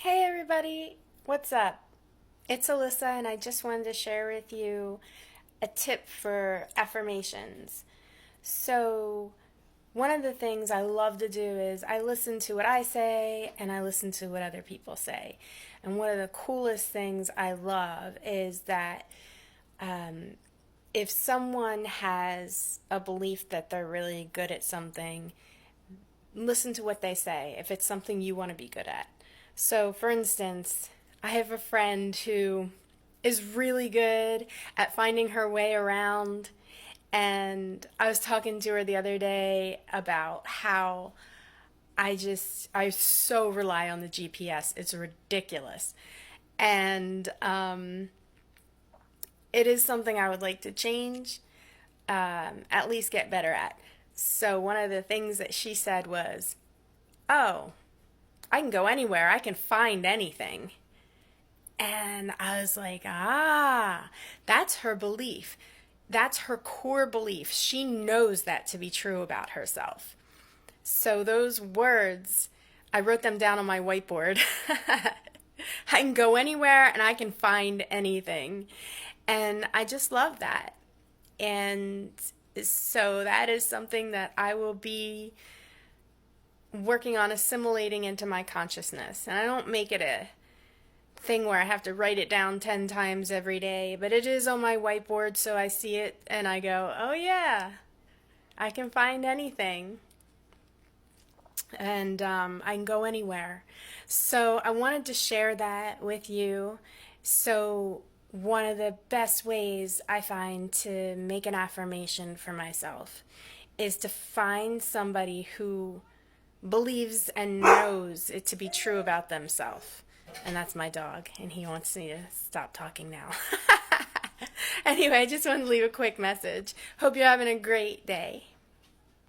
Hey everybody, what's up? It's Alyssa, and I just wanted to share with you a tip for affirmations. So, one of the things I love to do is I listen to what I say and I listen to what other people say. And one of the coolest things I love is that if someone has a belief that they're really good at something, listen to what they say if it's something you want to be good at. So, for instance, I have a friend who is really good at finding her way around. And I was talking to her the other day about how I so rely on the GPS. It's ridiculous. And it is something I would like to change, at least get better at. So, one of the things that she said was, "Oh, I can go anywhere, I can find anything." And I was like, that's her belief. That's her core belief. She knows that to be true about herself. So those words, I wrote them down on my whiteboard. I can go anywhere and I can find anything. And I just love that. And so that is something that I will be working on assimilating into my consciousness. And I don't make it a thing where I have to write it down 10 times every day, but it is on my whiteboard, so I see it and I go, oh yeah, I can find anything. And I can go anywhere. So I wanted to share that with you. So, one of the best ways I find to make an affirmation for myself is to find somebody who believes and knows it to be true about themselves. And that's my dog, and he wants me to stop talking now. Anyway, I just wanted to leave a quick message. Hope you're having a great day.